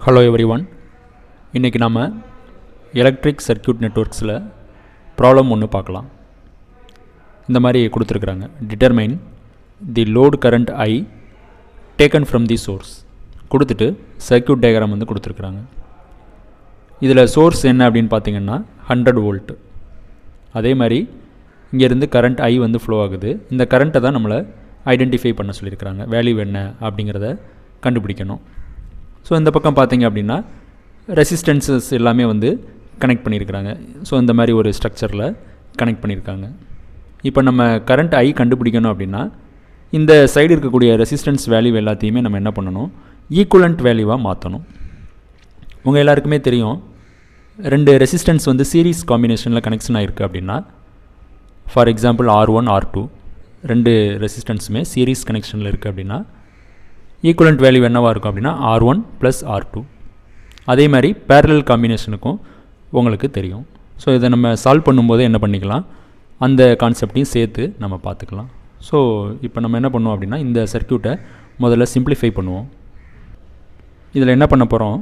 Hello everyone. இன்றைக்கி நம்ம electric circuit நெட்வொர்க்ஸில் problem ஒன்று பார்க்கலாம். இந்த மாதிரி கொடுத்துருக்குறாங்க. Determine the load current I taken from the source கொடுத்துட்டு சர்க்யூட் டயக்ராம் வந்து கொடுத்துருக்குறாங்க. இதில் சோர்ஸ் என்ன அப்படின்னு பார்த்தீங்கன்னா 100 வோல்ட். அதே மாதிரி இங்கேருந்து கரண்ட் ஐ வந்து ஃப்ளோ ஆகுது. இந்த கரண்ட்டை தான் நம்மளை ஐடென்டிஃபை பண்ண சொல்லியிருக்கிறாங்க. வேல்யூ என்ன அப்படிங்கிறத கண்டுபிடிக்கணும். ஸோ இந்த பக்கம் பார்த்தீங்க அப்படின்னா ரெசிஸ்டன்சஸ் எல்லாமே வந்து கனெக்ட் பண்ணியிருக்கிறாங்க. ஸோ இந்த மாதிரி ஒரு ஸ்ட்ரக்சரில் கனெக்ட் பண்ணியிருக்காங்க. இப்போ நம்ம கரண்ட் ஐ கண்டுபிடிக்கணும் அப்படின்னா இந்த சைடு இருக்கக்கூடிய ரெசிஸ்டன்ஸ் வேல்யூ எல்லாத்தையுமே நம்ம என்ன பண்ணணும், ஈக்குவலண்ட் வேல்யூவாக மாற்றணும். உங்கள் எல்லாருக்குமே தெரியும், ரெண்டு ரெசிஸ்டன்ஸ் வந்து சீரீஸ் காம்பினேஷனில் கனெக்ஷன் ஆகிருக்கு அப்படின்னா, ஃபார் எக்ஸாம்பிள் R1 R2 ரெண்டு ரெசிஸ்டன்ஸுமே சீரீஸ் கனெக்ஷனில் இருக்குது அப்படின்னா ஈக்குவலண்ட் வேல்யூ என்னவாக இருக்கும் அப்படின்னா R1 + R2. அதே மாதிரி பேரலல் காம்பினேஷனுக்கும் உங்களுக்கு தெரியும். ஸோ இதை நம்ம சால்வ் பண்ணும்போது என்ன பண்ணிக்கலாம், அந்த கான்செப்டையும் சேர்த்து நம்ம பார்த்துக்கலாம். ஸோ இப்போ நம்ம என்ன பண்ணுவோம் அப்படின்னா இந்த சர்க்யூட்டை முதல்ல சிம்பிளிஃபை பண்ணுவோம். இதில் என்ன பண்ண போகிறோம்,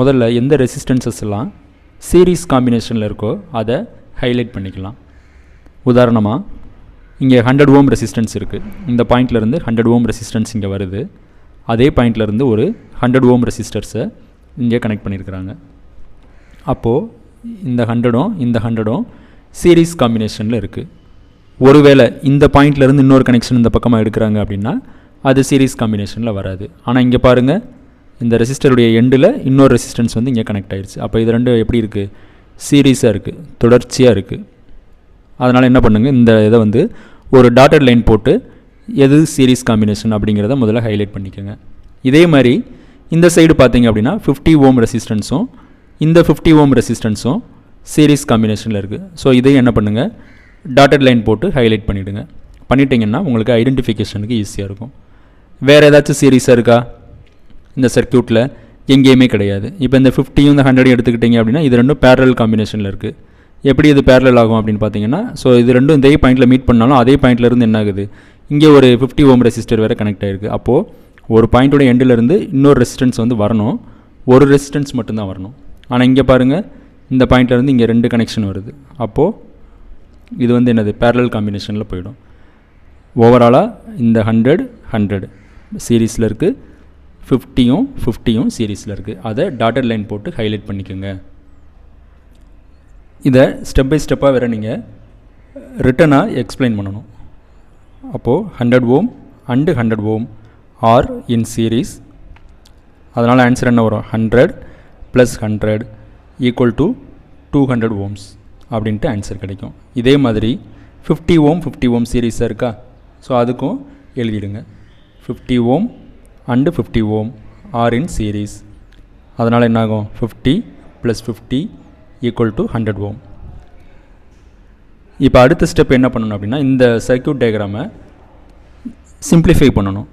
முதல்ல எந்த ரெசிஸ்டன்சஸ் எல்லாம் சீரீஸ் காம்பினேஷனில் இருக்கோ அதை ஹைலைட் பண்ணிக்கலாம். உதாரணமாக இங்கே 100 ஓம் ரெசிஸ்டன்ஸ் இருக்குது. இந்த பாயிண்ட்லேருந்து 100 ஓம் ரெசிஸ்டன்ஸ் இங்கே வருது. அதே பாயிண்ட்லேருந்து ஒரு 100 ஓம் ரெசிஸ்டர்ஸை இங்கே கனெக்ட் பண்ணியிருக்கிறாங்க. அப்போது இந்த 100ம் இந்த 100ம் சீரீஸ் காம்பினேஷனில் இருக்குது. ஒருவேளை இந்த பாயிண்ட்லேருந்து இன்னொரு கனெக்ஷன் இந்த பக்கமாக எடுக்கிறாங்க அப்படின்னா அது சீரீஸ் காம்பினேஷனில் வராது. ஆனால் இங்கே பாருங்கள், இந்த ரெசிஸ்டருடைய எண்டில் இன்னொரு ரெசிஸ்டன்ஸ் வந்து இங்கே கனெக்ட் ஆகிடுச்சு. அப்போ இது ரெண்டும் எப்படி இருக்குது, சீரீஸாக இருக்குது, தொடர்ச்சியாக இருக்குது. அதனால் என்ன பண்ணுங்கள், இந்த இதை வந்து ஒரு டாட்டட் லைன் போட்டு எது சீரீஸ் காம்பினேஷன் அப்படிங்கிறத முதல்ல ஹைலைட் பண்ணிக்கோங்க. இதே மாதிரி இந்த சைடு பார்த்தீங்க அப்படின்னா 50 ஓம் ரெசிஸ்டன்ஸும் இந்த 50 ஓம் ரெசிஸ்டன்ஸும் சீரீஸ் காம்பினேஷனில் இருக்குது. ஸோ இதையும் என்ன பண்ணுங்கள், டாட்டட் லைன் போட்டு ஹைலைட் பண்ணிவிடுங்க. பண்ணிட்டீங்கன்னா உங்களுக்கு ஐடென்டிஃபிகேஷனுக்கு ஈஸியாக இருக்கும். வேறு ஏதாச்சும் சீரீஸாக இருக்கா இந்த சர்க்யூட்டில்? எங்கேயுமே கிடையாது. இப்போ இந்த 50யும் இந்த 100 எடுத்துக்கிட்டிங்க அப்படின்னா இது ரெண்டும் பேரலல் காம்பினேஷனில் இருக்குது. எப்படி இது பேரலல் ஆகும் அப்படின்னு பார்த்தீங்கன்னா, ஸோ இது ரெண்டும் இதே பாயிண்ட்டில் மீட் பண்ணாலும் அதே பாயிண்ட்லேருந்து என்ன ஆகுது, இங்கே ஒரு 50 ஓம் ரெசிஸ்டர் வேறு கனெக்ட் ஆகிருக்கு. அப்போது ஒரு பாயிண்ட்டோட எண்டிலேருந்து இன்னொரு ரெசிஸ்டன்ஸ் வந்து வரணும், ஒரு ரெசிஸ்டன்ஸ் மட்டும்தான் வரணும். ஆனால் இங்கே பாருங்கள், இந்த பாயிண்ட்லேருந்து இங்கே 2 கனெக்ஷன் வருது. அப்போது இது வந்து என்னது, பேரலல் காம்பினேஷனில் போயிடும். ஓவராலாக இந்த 100 சீரீஸில் இருக்குது, 50யும் சீரீஸில் இருக்குது. அதை டாட்டட் லைன் போட்டு ஹைலைட் பண்ணிக்கோங்க. இதை ஸ்டெப் பை ஸ்டெப்பாக வேறு நீங்கள் ரிட்டனாக எக்ஸ்பிளைன் பண்ணணும். அப்போது 100 ohm and 100 ohm are in series. அதனால் ஆன்சர் என்ன வரும், 100 + 100 = 200 ஓம்ஸ் அப்படின்ட்டு ஆன்சர் கிடைக்கும். இதே மாதிரி 50 ஓம் சீரீஸாக இருக்கா, ஸோ அதுக்கும் எழுதிடுங்க. 50 ohm and 50 ohm are in series. அதனால் என்னாகும், 50 + 50 = 100 ஓம். இப்போ அடுத்த ஸ்டெப் என்ன பண்ணணும் அப்படின்னா இந்த சர்க்யூட் டயக்ராமை சிம்பிளிஃபை பண்ணணும்.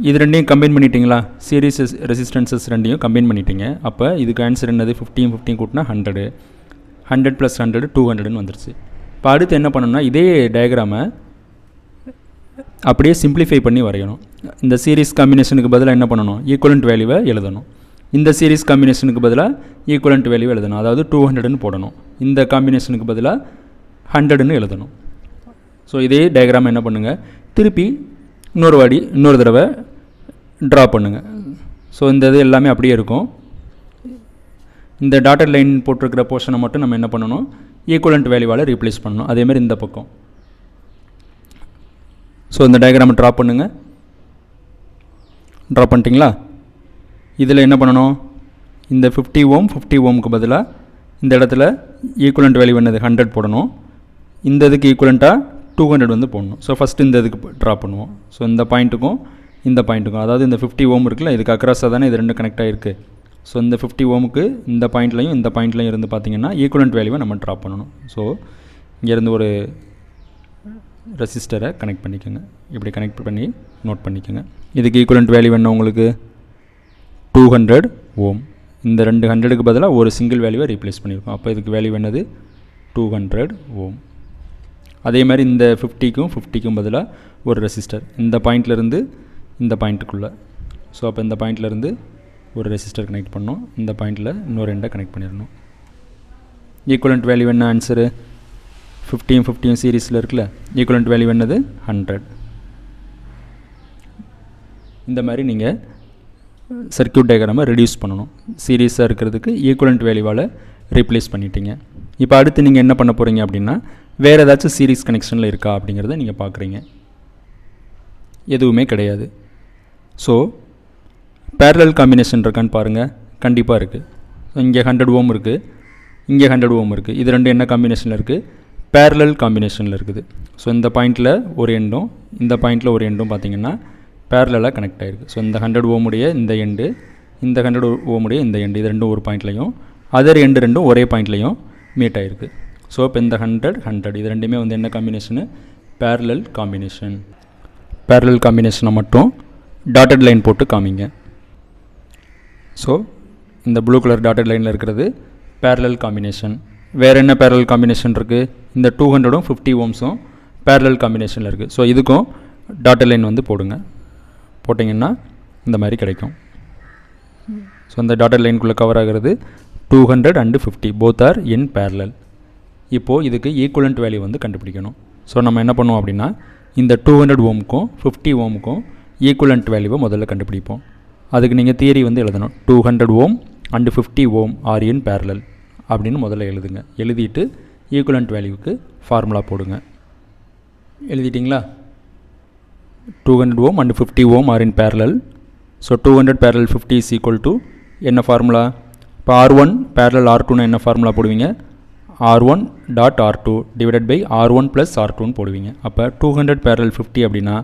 இது ரெண்டையும் கம்பைன் பண்ணிட்டீங்களா, சீரீஸ் ரெசிஸ்டன்சஸ் ரெண்டையும் கம்பைன் பண்ணிட்டீங்க. அப்போ இதுக்கு ஆன்சர் என்னது, 50 கூட்டினா 100, 100 + 100 200ன்னு வந்துருச்சு. இப்போ அடுத்து என்ன பண்ணணும்னா இதே டயக்ராமை அப்படியே சிம்பிளிஃபை பண்ணி வரையணும். இந்த சீரீஸ் காம்பினேஷனுக்கு பதிலாக என்ன பண்ணணும், ஈக்குவலண்ட் வேல்யூவை எழுதணும். இந்த சீரீஸ் காம்பினேஷனுக்கு பதிலாக ஈக்குவலண்ட் வேல்யூ எழுதணும், அதாவது 200ன்னு போடணும். இந்த காம்பினேஷனுக்கு பதிலாக 100ன்னு எழுதணும். ஸோ இதே டயக்ராம் என்ன பண்ணுங்கள், திருப்பி இன்னொரு தடவை ட்ரா பண்ணுங்கள். ஸோ இந்த இது எல்லாமே அப்படியே இருக்கும். இந்த டாட்டட் லைன் போட்டிருக்கிற போர்ஷனை மட்டும் நம்ம என்ன பண்ணணும், ஈக்குவலண்ட் வேல்யூவால் ரீப்ளேஸ் பண்ணணும். அதேமாதிரி இந்த பக்கம். ஸோ இந்த டயக்ராமை ட்ரா பண்ணுங்கள். ட்ரா பண்ணிட்டீங்களா? இதில் என்ன பண்ணணும், இந்த 50 ஓமுக்கு பதிலாக இந்த இடத்துல ஈக்குவலண்ட் வேல்யூ என்னது 100 போடணும். இந்த இதுக்கு ஈக்குவலண்ட்டாக 200 வந்து போடணும். ஸோ ஃபஸ்ட்டு இந்த இதுக்கு ட்ரா பண்ணுவோம். ஸோ இந்த பாயிண்ட்டுக்கும் இந்த பாயிண்ட்டுக்கும், அதாவது இந்த 50 ஓம் இருக்குல்ல, இதுக்கு அக்ராஸாக தானே இது ரெண்டும் கனெக்ட் ஆகிருக்கு. ஸோ இந்த 50 ஓமுக்கு இந்த பாயிண்ட்லையும் இருந்து பார்த்திங்கன்னா ஈக்குவலண்ட் வேல்யூவை நம்ம ட்ரா பண்ணணும். ஸோ இங்கேருந்து ஒரு ரெசிஸ்டரை கனெக்ட் பண்ணிக்கோங்க. இப்படி கனெக்ட் பண்ணி நோட் பண்ணிக்கோங்க. இதுக்கு ஈக்குவலண்ட் வேல்யூ என்ன உங்களுக்கு, 200 ஓம். இந்த 200க்கு பதிலாக ஒரு சிங்கிள் வேல்யூவை ரீப்ளேஸ் பண்ணியிருக்கோம். அப்போ இதுக்கு வேல்யூ என்னது, 200 ஓம். அதே மாதிரி இந்த 50க்கும் பதிலாக ஒரு ரெசிஸ்டர் இந்த பாயிண்ட்லேருந்து இந்த பாயிண்ட்டுக்குள்ளே. ஸோ அப்போ இந்த பாயிண்ட்லேருந்து ஒரு ரெசிஸ்டர் கனெக்ட் பண்ணணும், இந்த பாயிண்டில் இன்னொரு எண்டை கனெக்ட் பண்ணிடணும். ஈக்குவலண்ட் வேல்யூ என்ன ஆன்சரு? 50 சீரீஸில் இருக்குல்ல, ஈக்குவலண்ட் வேல்யூ என்னது? 100. இந்த மாதிரி நீங்கள் சர்க்யூட் டயக்ராமை ரெடியூஸ் பண்ணணும். சீரீஸாக இருக்கிறதுக்கு ஈக்குவலண்ட் வேல்யூவால் ரீப்ளேஸ் பண்ணிட்டீங்க. இப்போ அடுத்து நீங்கள் என்ன பண்ண போகிறீங்க அப்படின்னா, வேறு ஏதாச்சும் சீரீஸ் கனெக்ஷனில் இருக்கா அப்படிங்கிறத நீங்கள் பார்க்குறீங்க. எதுவுமே கிடையாது. ஸோ பேரலல் காம்பினேஷன் இருக்கான்னு பாருங்கள். கண்டிப்பாக இருக்குது. ஸோ இங்கே 100 ஓம் இருக்குது, இங்கே 100 ஓம் இருக்குது. இது ரெண்டு என்ன காம்பினேஷனில் இருக்குது? பேரலல் காம்பினேஷனில் இருக்குது. ஸோ இந்த பாயிண்டில் ஒரு எண்டும் இந்த பாயிண்டில் ஒரு எண்டும் பார்த்திங்கன்னா பேரலாக கனெக்ட் ஆகிருக்கு. ஸோ இந்த 100 ஓமுடைய இந்த எண்டு, இந்த 100 ஓமுடைய இந்த எண்டு, இது ரெண்டும் ஒரு பாயிண்ட்லையும், அதர் எண்டு ரெண்டும் ஒரே பாயிண்ட்லையும் மீட் ஆகிருக்கு. ஸோ இப்போ இந்த 100 இது ரெண்டுமே வந்து என்ன காம்பினேஷனு? Parallel combination. பேரலல் காம்பினேஷனை மட்டும் டாட்டட் லைன் போட்டு காமிங்க. ஸோ இந்த ப்ளூ கலர் டாட்டட் லைனில் இருக்கிறது பேரலல் காம்பினேஷன். வேறு என்ன பேரலல் காம்பினேஷன் இருக்குது? இந்த 200ம் 50 ஓம்ஸும் பேரலல் காம்பினேஷனில் இருக்குது. ஸோ இதுக்கும் டாட்டட் லைன் வந்து போடுங்க. போட்டிங்கன்னா இந்த மாதிரி கிடைக்கும். ஸோ இந்த டாட்டட் லைனுக்குள்ளே கவர் ஆகிறது 200 and 50 both are in parallel. இப்போது இதுக்கு ஈக்குவலண்ட் வேல்யூ வந்து கண்டுபிடிக்கணும். ஸோ நம்ம என்ன பண்ணுவோம் அப்படின்னா, இந்த 200 ஓமுக்கும் 50 ஓமுக்கும் ஈக்குவலண்ட் வேல்யூவை முதல்ல கண்டுபிடிப்போம். அதுக்கு நீங்கள் தியரி வந்து எழுதணும். 200 ohm and 50 ohm are in parallel அப்படின்னு முதல்ல எழுதுங்க. எழுதிட்டு ஈக்குவலண்ட் வேல்யூவுக்கு ஃபார்முலா போடுங்க. எழுதிட்டிங்களா? 200 ohm and 50 ohm are in parallel. So 200 parallel 50 is equal to என்ன ஃபார்முலா? இப்போ R1 பேரலல் R2ன்னு என்ன ஃபார்முலா போடுவீங்க? R1 dot R2 divided by R1 plus R2ன்னு போடுவீங்க. அப்போ 200 பேரலல் 50 அப்படின்னா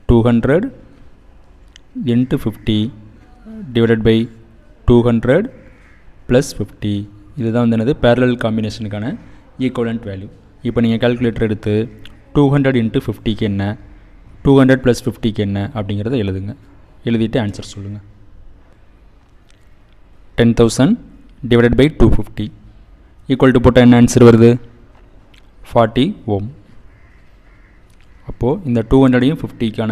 200 into 50 டிவைடட் பை 200 ப்ளஸ் 50. இதுதான் வந்து என்னது? பேரலல் காம்பினேஷனுக்கான ஈக்குவலண்ட் வேல்யூ. இப்போ நீங்கள் கால்குலேட்டர் எடுத்து 200 into 50க்கு என்ன, 200 ப்ளஸ் 50க்கு என்ன அப்படிங்கிறத எழுதுங்க. எழுதிட்டு ஆன்சர் சொல்லுங்கள். 10,000 டிவைடட் பை 250 ஈக்குவல் டு போட்டால் என்ன ஆன்சர் வருது? 40 ஓம். அப்போது இந்த 200யும் 50க்கான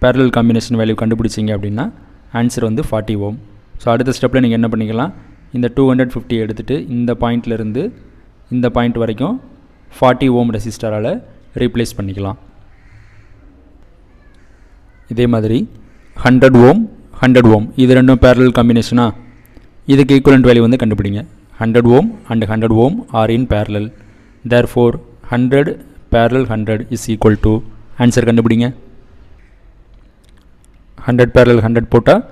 பேரலல் காம்பினேஷன் வேல்யூ கண்டுபிடிச்சிங்க அப்படின்னா ஆன்சர் வந்து 40 ஓம். ஸோ அடுத்த ஸ்டெப்பில் நீங்கள் என்ன பண்ணிக்கலாம்? இந்த 250 எடுத்துகிட்டு இந்த பாயிண்ட்லேருந்து இந்த பாயிண்ட் வரைக்கும் 40 ஓம் ரெசிஸ்டரால் ரீப்ளேஸ் பண்ணிக்கலாம். இதே மாதிரி 100 ஓம் 100 ஓம் இது ரெண்டும் பேரலல் காம்பினேஷனா? இதுக்கு ஈக்குவலண்ட் வேல்யூ வந்து கண்டுபிடிங்க. 100 ohm and 100 ohm are in parallel. Therefore 100 parallel 100 is equal to answer கண்டுபிடிங்க. 100 பேரலல் 100 போட்டால்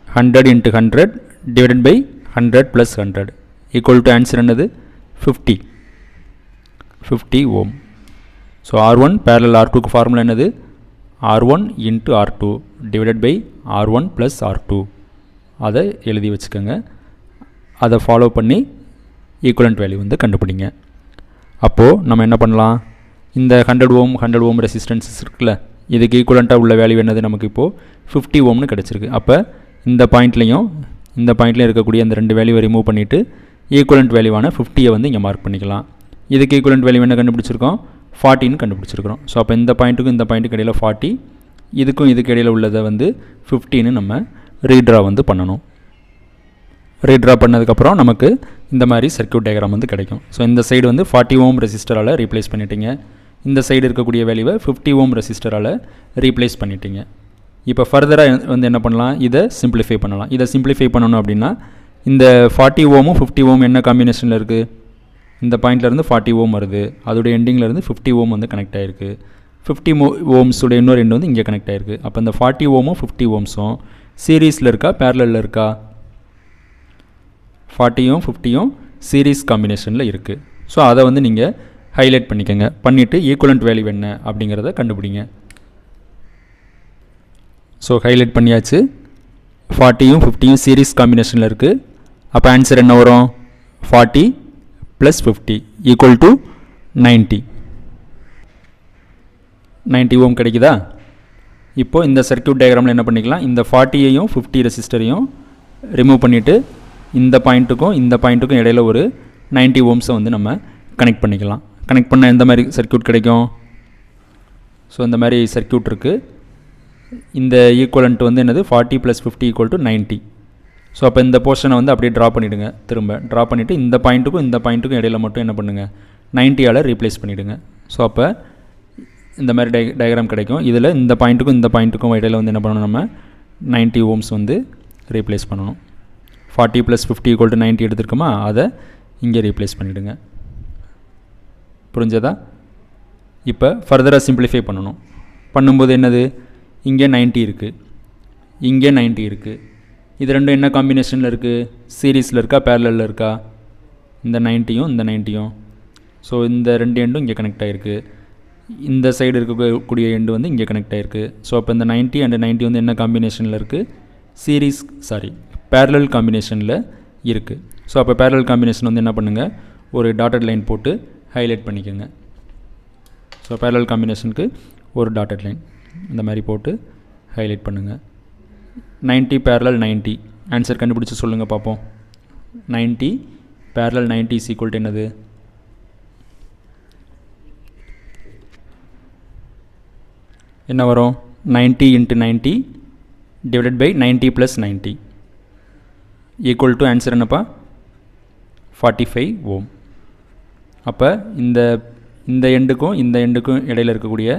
100 into 100 divided by 100 plus 100 equal to answer என்னது? 50 ஓம். ஸோ R1 பேரலல் R2க்கு ஃபார்முலா என்னது? R1 into R2 divided by R1 plus R2. அதை எழுதி வச்சுக்கோங்க. அதை follow பண்ணி ஈக்குவலண்ட் வேல்யூ வந்து கண்டுபிடிங்க. அப்போது நம்ம என்ன பண்ணலாம்? இந்த 100 ஓம் ரெசிஸ்டன்ஸஸ் இருக்குல்ல, இதுக்கு ஈக்குவலண்ட்டாக உள்ள வேல்யூ என்னது? நமக்கு இப்போது 50 ஓம்னு கிடச்சிருக்கு. அப்போ இந்த பாயிண்ட்லேயும் இந்த பாயிண்ட்லேயும் இருக்கக்கூடிய அந்த ரெண்டு வேல்யூவை ரிமூவ் பண்ணிவிட்டு ஈக்குவலண்ட் வேல்யூவான 50யை வந்து இங்கே மார்க் பண்ணிக்கலாம். இதுக்கு ஈக்குவலண்ட் வேல்யூ என்ன கண்டுபிடிச்சிருக்கோம்? 40ன்னு கண்டுபிடிச்சிருக்கிறோம். ஸோ அப்போ இந்த பாயிண்ட்டுக்கும் இந்த பாயிண்ட்டுக்கு இடையில் 40, இதுக்கும் இதுக்கு இடையில் உள்ளதை வந்து 50ன்னு நம்ம ரீட்ரா வந்து பண்ணணும். ரீட்ரா பண்ணதுக்கப்புறம் நமக்கு இந்த மாதிரி சர்க்யூட் டயக்ராம் வந்து கிடைக்கும். ஸோ இந்த சைடு வந்து 40 ஓம் ரெசிஸ்டரால் ரீப்ளேஸ் பண்ணிட்டீங்க. இந்த சைடு இருக்கக்கூடிய வேல்யூவை 50 ஓம் ரெசிஸ்டரால் ரீப்ளேஸ் பண்ணிட்டீங்க. இப்போ ஃபர்தராக வந்து என்ன பண்ணலாம்? இதை சிம்பிளிஃபை பண்ணலாம். இதை சிம்பிளிஃபை பண்ணணும் அப்படின்னா இந்த 40 ஓமும் 50 ஓம் என்ன காம்பினேஷனில் இருக்குது? இந்த பாயிண்ட்லேருந்து 40 ஓம் வருது, அதோடைய எண்டிங்லேருந்து 50 ஓம் வந்து கனெக்ட் ஆகிருக்கு. 50 ஓம்ஸுடைய இன்னொரு எண்டு வந்து இங்கே கனெக்ட் ஆகிருக்கு. அப்போ இந்த 40 ஓமும் 50 ஓம்ஸும் சீரீஸில் இருக்கா பேரலலில் இருக்கா? 40யும் 50யும் சீரீஸ் காம்பினேஷனில் இருக்குது. ஸோ அதை வந்து நீங்கள் ஹைலைட் பண்ணிக்கோங்க. பண்ணிவிட்டு ஈக்குவலண்ட் வேல்யூ என்ன அப்படிங்கிறத கண்டுபிடிங்க. ஸோ ஹைலைட் பண்ணியாச்சு. 40யும் 50யும் சீரீஸ் காம்பினேஷனில் இருக்குது. அப்போ ஆன்சர் என்ன வரும்? 40 + 50 ஈக்குவல் டு 90 ஓம் கிடைக்குதா? இப்போது இந்த சர்க்யூட் டயக்ராமில் என்ன பண்ணிக்கலாம்? இந்த 40யையும் 50 ரெசிஸ்டரையும் ரிமூவ் பண்ணிவிட்டு இந்த பாயிண்ட்டுக்கும் இடையில் ஒரு 90 ஓம்ஸை வந்து நம்ம கனெக்ட் பண்ணிக்கலாம். கனெக்ட் பண்ணால் எந்த மாதிரி சர்க்யூட் கிடைக்கும்? ஸோ இந்த மாதிரி சர்க்யூட் இருக்குது. இந்த ஈக்குவலண்ட் வந்து என்னது 40 + 50 = 90. ஸோ அப்போ இந்த போர்ஷனை வந்து அப்படியே ட்ரா பண்ணிவிடுங்க. திரும்ப ட்ரா பண்ணிவிட்டு இந்த பாயிண்ட்டுக்கும் இடையில மட்டும் என்ன பண்ணுங்கள், 90ஆல் ரீப்ளேஸ் பண்ணிவிடுங்க. ஸோ அப்போ இந்த மாதிரி டயக்ராம் கிடைக்கும். இதில் இந்த பாயிண்ட்டுக்கும் இடையில வந்து என்ன பண்ணணும், நம்ம 90 ohms வந்து ரீப்ளேஸ் பண்ணணும். 40 + 50 = 90 எடுத்துருக்கோமா, அதை இங்கே ரீப்ளேஸ் பண்ணிவிடுங்க. புரிஞ்சதா? இப்போ ஃபர்தராக சிம்பிளிஃபை பண்ணணும். பண்ணும்போது என்னது, இங்கே 90 இருக்குது, இங்கே 90 இருக்குது. இது ரெண்டும் என்ன காம்பினேஷனில் இருக்குது, சீரீஸில் இருக்கா பேரலலில் இருக்கா? இந்த 90யும் இந்த 90யும். ஸோ இந்த ரெண்டு எண்டும் இங்கே கனெக்ட் ஆகிருக்கு. இந்த சைடு இருக்கக்கூடிய எண்டு வந்து இங்கே கனெக்ட் ஆகிருக்கு. ஸோ அப்போ இந்த 90 அண்ட் 90 வந்து என்ன காம்பினேஷனில் இருக்குது, பேரலல் காம்பினேஷனில் இருக்குது. ஸோ அப்போ பேரலல் காம்பினேஷன் வந்து என்ன பண்ணுங்கள், ஒரு டாட்டட் லைன் போட்டு ஹைலைட் பண்ணிக்கோங்க. ஸோ பேரலல் காம்பினேஷனுக்கு ஒரு டாட்டட் லைன் இந்த மாதிரி போட்டு ஹைலைட் பண்ணுங்கள். 90 parallel 90 ஆன்சர் கண்டுபிடிச்சி சொல்லுங்கள் பார்ப்போம். 90 parallel 90 is equal to என்னது, என்ன வரும், 90 × 90 divided by 90 + 90 equal to answer என்னப்பா, 45 ohm. அப்போ இந்த எண்டுக்கும் இந்த எண்டுக்கும் இடையில் இருக்கக்கூடிய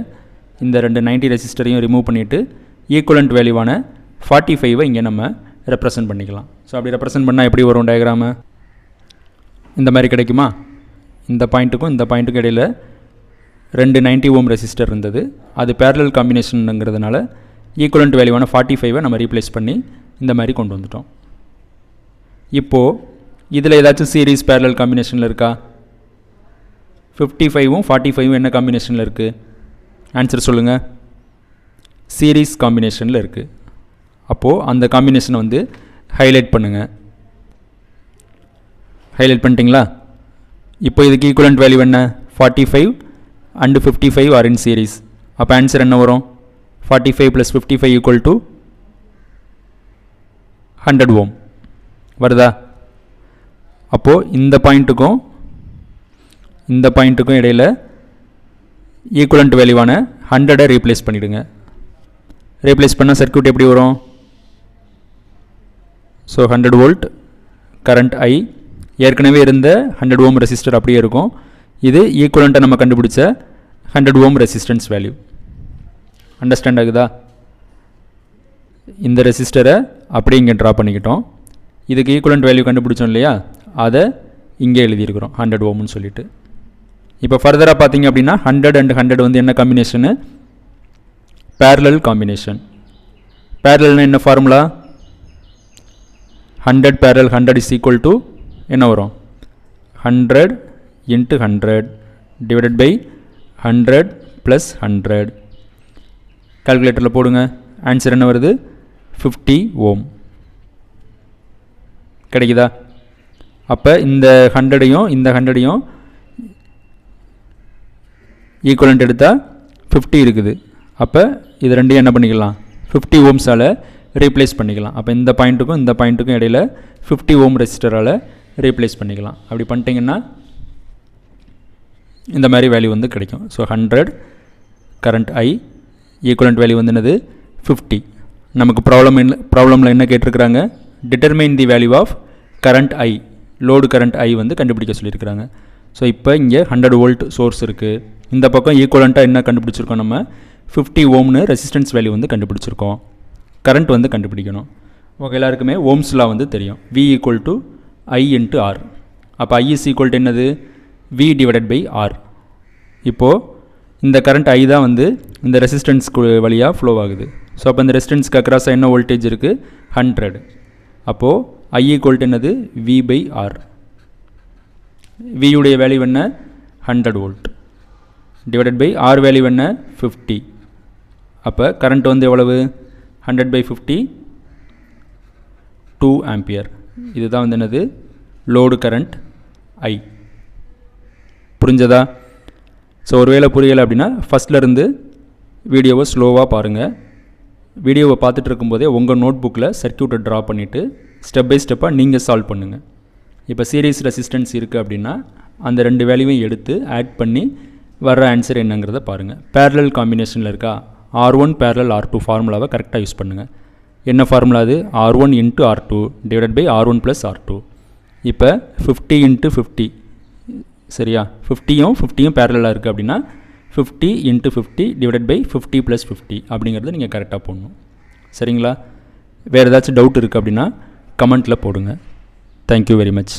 இந்த ரெண்டு 90 ரெசிஸ்டரையும் ரிமூவ் பண்ணிவிட்டு ஈக்குவலண்ட் வேல்யூவான 45 இங்கே நம்ம ரெப்ரசன்ட் பண்ணிக்கலாம். ஸோ அப்படி ரெப்ரசன்ட் பண்ணால் எப்படி வரும் டயக்ராமு, இந்த மாதிரி கிடைக்குமா. இந்த பாயிண்ட்டுக்கும் இடையில் ரெண்டு 90 ohm ரெசிஸ்டர் இருந்தது, அது பேரலல் காம்பினேஷனுங்கிறதுனால ஈக்குவலண்ட் வேல்யூவான 45 நம்ம ரீப்ளேஸ் பண்ணி இந்த மாதிரி கொண்டு வந்துட்டோம். இப்போது இதில் ஏதாச்சும் சீரீஸ் பேரலல் காம்பினேஷனில் இருக்கா, 55ம் 45ம் என்ன காம்பினேஷனில் இருக்குது, ஆன்சர் சொல்லுங்கள், சீரீஸ் காம்பினேஷனில் இருக்குது. அப்போது அந்த காம்பினேஷனை வந்து ஹைலைட் பண்ணுங்கள். ஹைலைட் பண்ணிட்டீங்களா? இப்போ இதுக்கு ஈக்குவலண்ட் வேல்யூ என்ன, 45 and 55 are in series. அப்போ ஆன்சர் என்ன வரும், 45 + 55 = 100 ohm வருதா. அப்போது இந்த பாயிண்ட்டுக்கும் இடையில் ஈக்குவலண்ட் வேல்யூவான 100 ரீப்ளேஸ் பண்ணிவிடுங்க. ரீப்ளேஸ் பண்ண சர்க்யூட் எப்படி வரும், ஸோ 100 volt கரண்ட் I, ஏற்கனவே இருந்த 100 ohm ரெசிஸ்டர் அப்படியே இருக்கும். இது ஈக்குவலண்ட்டை நம்ம கண்டுபிடிச்ச 100 ohm ரெசிஸ்டன்ஸ் வேல்யூ. அண்டர்ஸ்டாண்ட் ஆகுதா? இந்த ரெசிஸ்டரை அப்படியே இங்கே ட்ரா பண்ணிக்கிட்டோம். இதுக்கு ஈக்குவலண்ட் வேல்யூ கண்டுபிடிச்சோம் இல்லையா, அதை இங்கே எழுதியிருக்கிறோம் 100 ohmனு சொல்லிட்டு. இப்போ ஃபர்தராக பார்த்தீங்க அப்படின்னா 100 and 100 வந்து என்ன காம்பினேஷனு, பேரலல் காம்பினேஷன். பேரலல்னா என்ன formula, 100 parallel 100 is equal to என்ன வரும், 100 × 100 divided by 100 + 100. கால்குலேட்டரில் போடுங்க, ஆன்சர் என்ன வருது, 50 ohm கிடைக்குதா. அப்போ இந்த 100ஐயும் இந்த 100ஐயும் ஈக்குவலண்ட் எடுத்தால் 50 இருக்குது. அப்போ இது ரெண்டையும் என்ன பண்ணிக்கலாம், 50 ohmஸால் ரீப்ளேஸ் பண்ணிக்கலாம். அப்போ இந்த பாயிண்ட்டுக்கும் இடையில் 50 ohm ரெசிஸ்டரால் ரீப்ளேஸ் பண்ணிக்கலாம். அப்படி பண்ணிட்டீங்கன்னா இந்த மாதிரி வேல்யூ வந்து கிடைக்கும். So 100 current I, equivalent value வந்து என்னது 50. நமக்கு ப்ராப்ளமில் என்ன கேட்டிருக்கிறாங்க, determine the value of current I, load current I வந்து கண்டுபிடிக்க சொல்லியிருக்கிறாங்க. ஸோ இப்போ இங்கே 100 volt சோர்ஸ் இருக்குது. இந்த பக்கம் ஈக்குவலண்ட்டாக என்ன கண்டுபிடிச்சிருக்கோம், நம்ம 50 ohmனு ரெசிஸ்டன்ஸ் வேல்யூ வந்து கண்டுபிடிச்சிருக்கோம். கரண்ட் வந்து கண்டுபிடிக்கணும். ஓகே, எல்லாருக்குமே ஓம்ஸ் லா வந்து தெரியும், V = I × R. அப்போ I is equal to என்னது, V / R. இப்போது இந்த கரண்ட் I தான் வந்து இந்த ரெசிஸ்டன்ஸ்க்கு வழியாக ஃப்ளோ ஆகுது. ஸோ அப்போ இந்த ரெசிஸ்டன்ஸ்க்கு அக்ராஸாக என்ன வோல்டேஜ் இருக்குது, 100. அப்போது I = என்னது, V/R. V உடைய வேல்யூ என்ன, 100 volt divided by R value என்ன, 50. அப்போ கரண்ட் வந்து எவ்வளவு, 100/50 2 ஆம்பியர். இதுதான் வந்து என்னது, லோடு கரண்ட் I. புரிஞ்சதா? ஸோ ஒருவேளை புரியலை அப்படின்னா ஃபஸ்ட்லேருந்து வீடியோவை ஸ்லோவாக பாருங்கள். வீடியோவை பார்த்துட்டு இருக்கும்போதே உங்கள் நோட் புக்கில் சர்க்யூட்டை ட்ரா பண்ணிவிட்டு ஸ்டெப் பை ஸ்டெப்பாக நீங்கள் சால்வ் பண்ணுங்கள். இப்போ சீரீஸ் ரெசிஸ்டன்ஸ் இருக்குது அப்படின்னா அந்த ரெண்டு வேல்யூவையும் எடுத்து ஆட் பண்ணி வர்ற ஆன்சர் என்னங்கிறத பாருங்கள். பேரலல் காம்பினேஷனில் இருக்கா, R1 parallel R2 ஃபார்முலாவை கரெக்டாக யூஸ் பண்ணுங்கள். என்ன ஃபார்முலா அது? R1 into R2 divided by R1 plus R2. இப்போ 50 இன்ட்டு 50, சரியா? 50யும் பேரலாக இருக்குது அப்படின்னா 50 இன்ட்டு 50 டிவைடட் பை 50 ப்ளஸ் 50 அப்படிங்கிறத நீங்கள் கரெக்டாக போடணும். சரிங்களா? வேறு ஏதாச்சும் டவுட் இருக்குது அப்படின்னா கமெண்ட்டில் போடுங்க. Thank you very much.